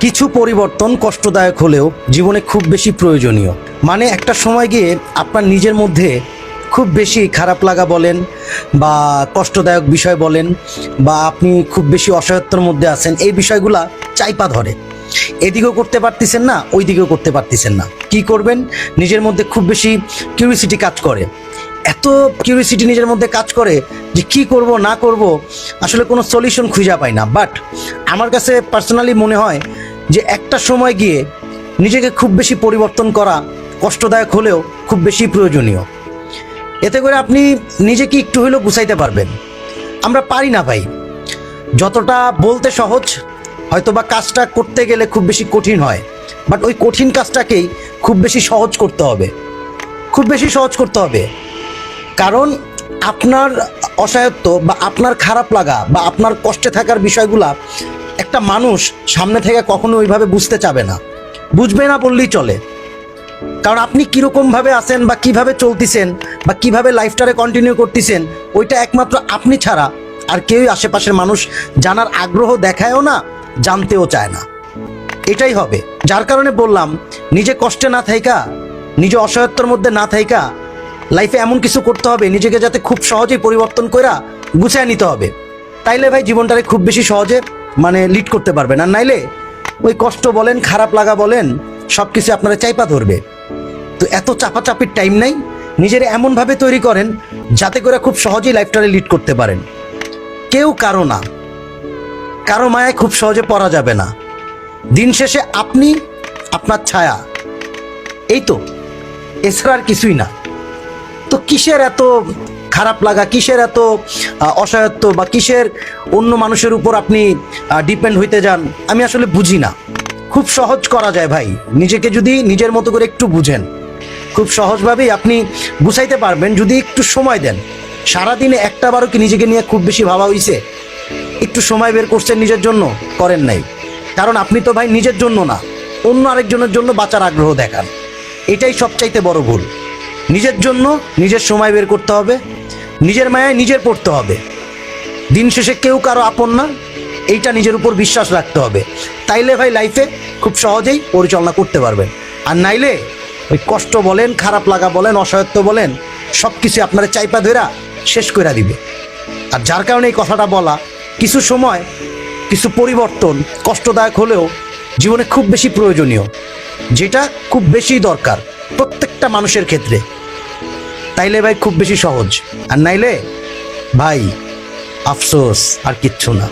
কিছু পরিবর্তন কষ্টদায়ক হলেও জীবনে খুব বেশি প্রয়োজনীয়। মানে একটা সময় গিয়ে আপনার নিজের মধ্যে খুব বেশি খারাপ লাগা বলেন বা কষ্টদায়ক বিষয় বলেন বা আপনি খুব বেশি অসহায়ত্বের মধ্যে আছেন, এই বিষয়গুলা চাইপা ধরে। এদিকেও করতে পারতেছেন না, ওই দিকেও করতে পারতেছেন না। কি করবেন? নিজের মধ্যে খুব বেশি কিউরিসিটি কাজ করে। এত কিউরিসিটি নিজের মধ্যে কাজ করে যে কি করব না করব আসলে কোনো সলিউশন খুঁজে পাই না। বাট আমার কাছে পার্সোনালি মনে হয় যে একটা সময় গিয়ে নিজেকে খুব বেশি পরিবর্তন করা কষ্টদায়ক হলেও খুব বেশি প্রয়োজনীয়। এতে করে আপনি নিজেকে একটু হলেও গুছাইতে পারবেন। আমরা পারি না ভাই, যতটা বলতে সহজ হয়তোবা কাজটা করতে গেলে খুব বেশি কঠিন হয়। বাট ওই কঠিন কাজটাকেই খুব বেশি সহজ করতে হবে, খুব বেশি সহজ করতে হবে। কারণ আপনার অসহায়ত্ব বা আপনার খারাপ লাগা বা আপনার কষ্টে থাকার বিষয়গুলা একটা মানুষ সামনে থেকে কখনো ওইভাবে বুঝতে চাবে না, বুঝবে না বললেই চলে। কারণ আপনি কীরকমভাবে আছেন বা কিভাবে চলতেছেন বা কিভাবে লাইফটারে কন্টিনিউ করতেছেন, ওইটা একমাত্র আপনি ছাড়া আর কেউই আশেপাশের মানুষ জানার আগ্রহ দেখায়ও না, জানতেও চায় না। এটাই হবে। যার কারণে বললাম, নিজে কষ্টে না থাইকা, নিজে অসহায়ত্বের মধ্যে না থাইকা লাইফে এমন কিছু করতে হবে নিজেকে যাতে খুব সহজেই পরিবর্তন কইরা গুছিয়ে নিতে হবে। তাইলে ভাই জীবনটারে খুব বেশি সহজে লিড করতে পারবেন। আর নাইলে ওই কষ্ট বলেন, খারাপ লাগা বলেন, সব কিছু আপনারা চাইপা ধরবে। তো এত চাপাচাপির টাইম নাই। নিজের এমনভাবে তৈরি করেন যাতে করে খুব সহজেই লাইফটারে লিড করতে পারেন। কেউ কারো না, কারো মায়ায় খুব সহজে পড়া যাবে না। দিন শেষে আপনি, আপনার ছায়া, এই তো, এছাড়া আর কিছুই না। তো কিসের এত খারাপ লাগা, কিসের এত অসহায়ত্ব বা কিসের অন্য মানুষের উপর আপনি ডিপেন্ড হইতে যান, আমি আসলে বুঝি না। খুব সহজ করা যায় ভাই, নিজেকে যদি নিজের মতো করে একটু বুঝেন, খুব সহজভাবেই আপনি গুছাইতে পারবেন যদি একটু সময় দেন। সারাদিনে একটাবারও কি নিজেকে নিয়ে খুব বেশি ভাবা হইছে? একটু সময় বের করছেন নিজের জন্য? করেন নাই। কারণ আপনি তো ভাই নিজের জন্য না, অন্য আরেকজনের জন্য বাঁচার আগ্রহ দেখান। এটাই সবচাইতে বড় ভুল। নিজের জন্য নিজের সময় বের করতে হবে, নিজের মায়ায় নিজের পড়তে হবে। দিন শেষে কেউ কারো আপন না, এইটা নিজের উপর বিশ্বাস রাখতে হবে। তাইলে ভাই লাইফে খুব সহজেই পরিচালনা করতে পারবেন। আর নাইলে ওই কষ্ট বলেন, খারাপ লাগা বলেন, অসহায়ত্ব বলেন, সব কিছু আপনারা চাইপা ধরা শেষ করে দিবে। আর যার কারণে এই কথাটা বলা, কিছু সময় কিছু পরিবর্তন কষ্টদায়ক হলেও জীবনে খুব বেশি প্রয়োজনীয়, যেটা খুব বেশি দরকার প্রত্যেকটা মানুষের ক্ষেত্রে। তাইলে ভাই খুব বেশি সহজ। আর নাইলে ভাই আফসোস, আর কিচ্ছু না।